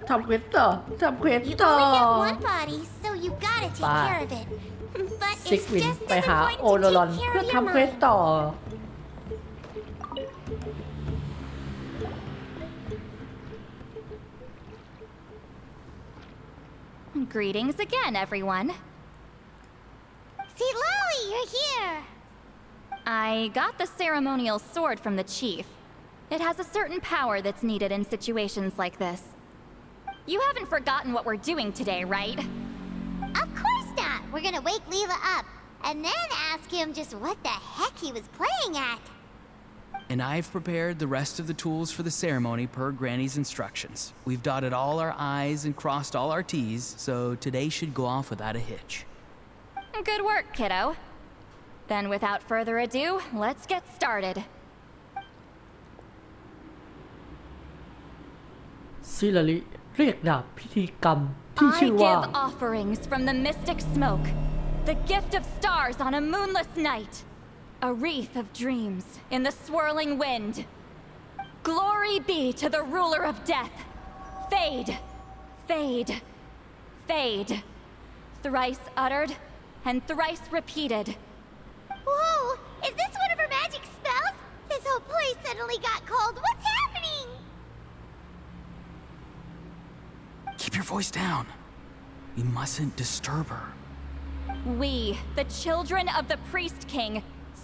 ทำเควสต่อทำเควส You ต่อ only get one body, so you gotta take Bye. care of it. But ซิก it's วิน just ไป as หา important โอโร to รอน take care เพื่อ of your ทำเควส mind. ต่อ Greetings again, everyone. See, Lolly, you're here. I got the ceremonial sword from the chief. It has a certain power that's needed in situations like this. You haven't forgotten what we're doing today, right? Of course not. We're gonna wake Leela up and then ask him just what the heck he was playing at. And I've prepared the rest of the tools for the ceremony per Granny's instructions. We've dotted all our I's and crossed all our T's, so today should go off without a hitch. Good work, kiddo. Then without further ado, let's get started. ซิลาริเรียกดาบพิธีกรรมที่ I ชื่อว่า give offerings from the mystic smoke, the gift of stars on a moonless night, a wreath of dreams in the swirling wind. Glory be to the ruler of death. Fade, fade, fade. Thrice uttered and thrice repeated. Whoa! Is this one of her magic spells? This whole place suddenly got cold. What's happening? Keep your voice down. We mustn't disturb her. We, the children of the Priest King,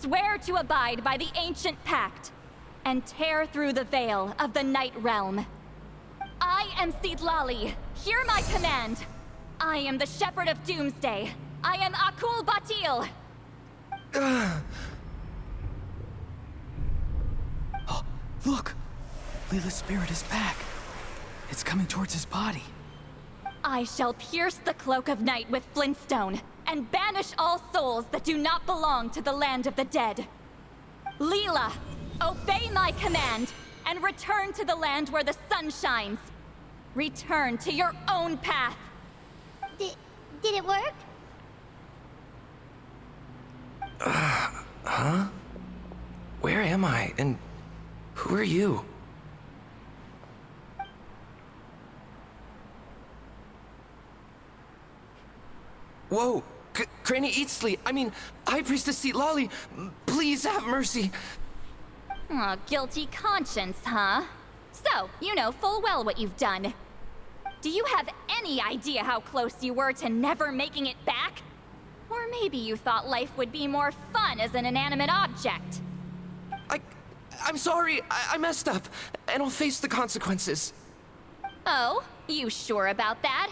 swear to abide by the ancient pact and tear through the veil of the Night Realm. I am Sidlali. Hear my command. I am the Shepherd of Doomsday. I am Akul Batil. Oh, look! Leela's spirit is back. It's coming towards his body. I shall pierce the cloak of night with flintstone and banish all souls that do not belong to the land of the dead. Leela, obey my command and return to the land where the sun shines. Return to your own path. Did it work? Huh? Where am I? And who are you? Whoa! Granny Eatsley! I mean, High Priestess Lolly! Please have mercy! Aw, guilty conscience, huh? So, you know full well what you've done. Do you have any idea how close you were to never making it back? Or maybe you thought life would be more fun as an inanimate object. I'm sorry, I messed up, and I'll face the consequences. Oh, you sure about that?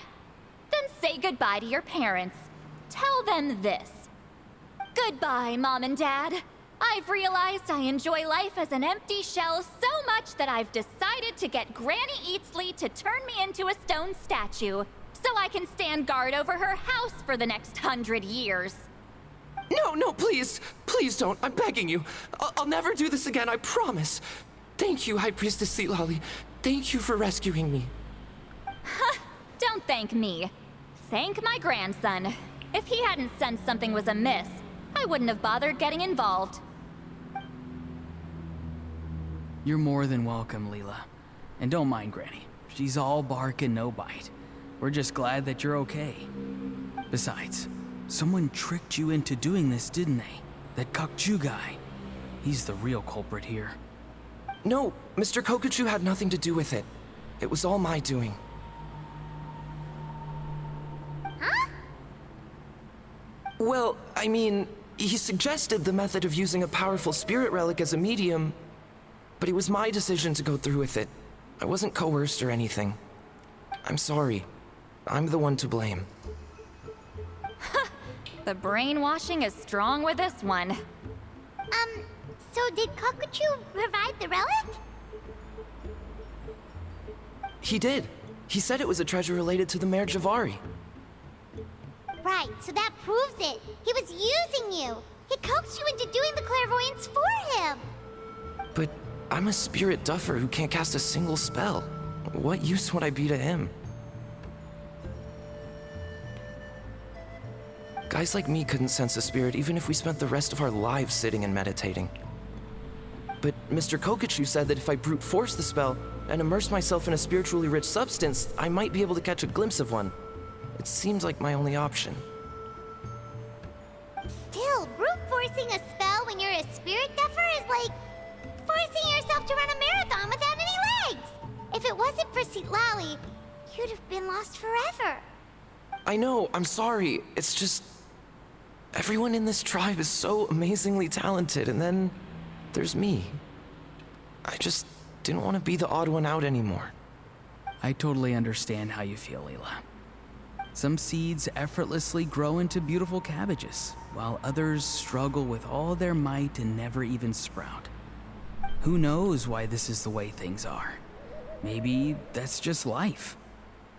Then say goodbye to your parents. Tell them this. Goodbye, Mom and Dad. I've realized I enjoy life as an empty shell so much that I've decided to get Granny Eatsley to turn me into a stone statue, so I can stand guard over her house for the next 100 years. No, please! Please don't, I'm begging you. I'll never do this again, I promise. Thank you, High Priestess Lolly. Thank you for rescuing me. Don't thank me. Thank my grandson. If he hadn't sensed something was amiss, I wouldn't have bothered getting involved. You're more than welcome, Leela. And don't mind Granny. She's all bark and no bite. We're just glad that you're okay. Besides, someone tricked you into doing this, didn't they? That Kokchu guy. He's the real culprit here. No, Mr. Kokuchu had nothing to do with it. It was all my doing. Huh? Well, I mean, he suggested the method of using a powerful spirit relic as a medium, but it was my decision to go through with it. I wasn't coerced or anything. I'm sorry. I'm the one to blame. The brainwashing is strong with this one. So did Kokuchu provide the relic? He did. He said it was a treasure related to the Mare Javari. Right, so that proves it. He was using you. He coaxed you into doing the clairvoyance for him. But I'm a spirit duffer who can't cast a single spell. What use would I be to him? Guys like me couldn't sense a spirit even if we spent the rest of our lives sitting and meditating. But Mr. Kokachu said that if I brute force the spell and immerse myself in a spiritually rich substance, I might be able to catch a glimpse of one. It seems like my only option. Still, brute forcing a spell when you're a spirit duffer is like forcing yourself to run a marathon without any legs. If it wasn't for Citlali, you'd have been lost forever. I know, I'm sorry. It's just... everyone in this tribe is so amazingly talented, and then there's me. I just didn't want to be the odd one out anymore. I totally understand how you feel, Leela. Some seeds effortlessly grow into beautiful cabbages, while others struggle with all their might and never even sprout. Who knows why this is the way things are? Maybe that's just life.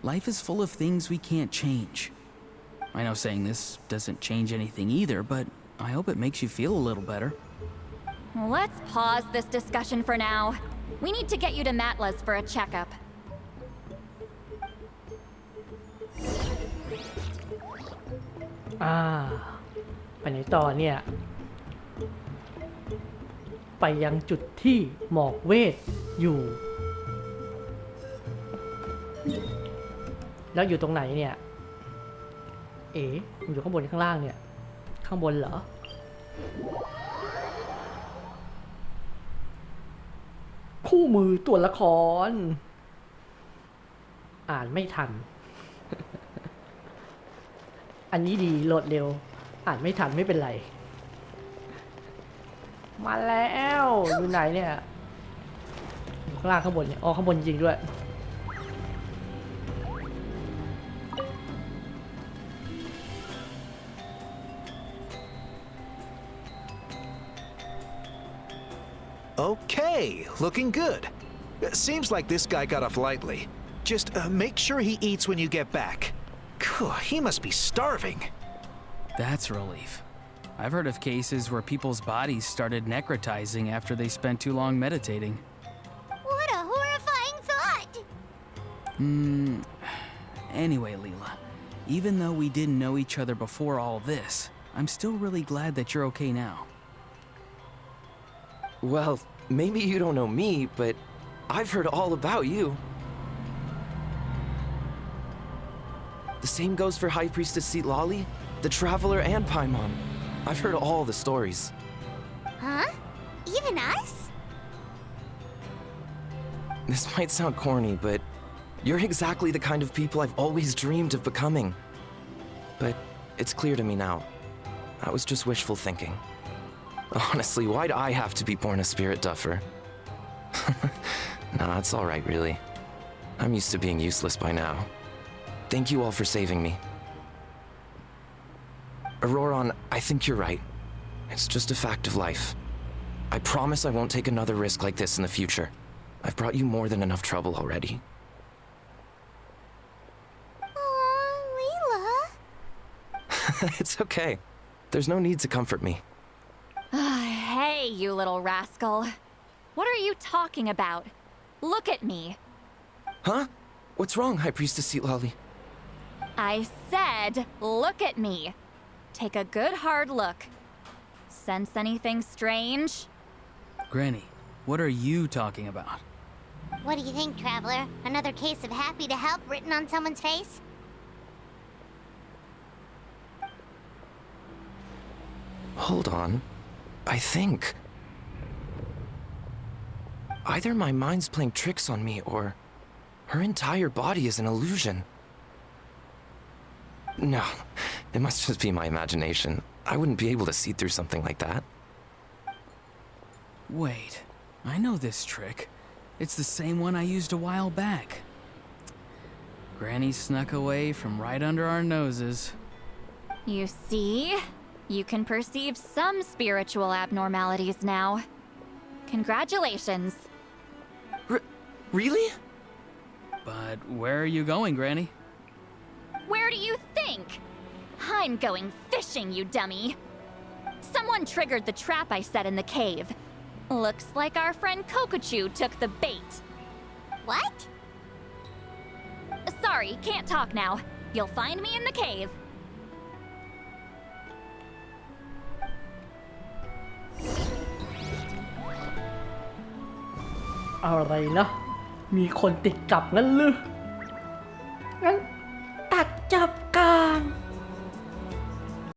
Life is full of things we can't change. I know saying this doesn't change anything either, but I hope it makes you feel a little better. Let's pause this discussion for now. We need to get you to Matla's for a checkup. ไปไหนต่อเนี่ย ไปยังจุดที่หมอกเวทอยู่ แล้วอยู่ตรงไหนเนี่ย มันอยู่ข้างบนข้างล่างเนี่ย ข้างบนเหรอ คู่มือตัวละคร อ่านไม่ทัน อันนี้ดีโหลดเร็ว อ่านไม่ทันไม่เป็นไร มาแล้วอยู่ไหนเนี่ยอยู่ข้างล่างข้างบนเนี่ยอ๋อข้างบนจริงด้วย Okay, looking good. Seems like this guy got off lightly. Just make sure he eats when you get back. He must be starving. That's a relief. I've heard of cases where people's bodies started necrotizing after they spent too long meditating. What a horrifying thought! Anyway, Leela, even though we didn't know each other before all this, I'm still really glad that you're okay now. Well, maybe you don't know me, but I've heard all about you. The same goes for High Priestess Citlali, the Traveler, and Paimon. I've heard all the stories. Huh? Even us? This might sound corny, but you're exactly the kind of people I've always dreamed of becoming. But it's clear to me now. That was just wishful thinking. Honestly, why'd I have to be born a spirit duffer? Nah, it's alright, really. I'm used to being useless by now. Thank you all for saving me. Auroron, I think you're right. It's just a fact of life. I promise I won't take another risk like this in the future. I've brought you more than enough trouble already. Oh, Leela. It's okay. There's no need to comfort me. Hey, you little rascal. What are you talking about? Look at me. Huh? What's wrong, High Priestess Citlali? I said, look at me. Take a good hard look. Sense anything strange? Granny, what are you talking about? What do you think, Traveler? Another case of happy to help written on someone's face? Hold on. I think... either my mind's playing tricks on me, or her entire body is an illusion. No, it must just be my imagination. I wouldn't be able to see through something like that. Wait, I know this trick. It's the same one I used a while back. Granny snuck away from right under our noses. You see? You can perceive some spiritual abnormalities now. Congratulations. Really? But where are you going, Granny? Where do you think? I'm going fishing, you dummy. Someone triggered the trap I set in the cave. Looks like our friend Kokachu took the bait. What? Sorry, can't talk now. You'll find me in the cave. อะไรนะมีคนติดกับงั้นหรืองั้น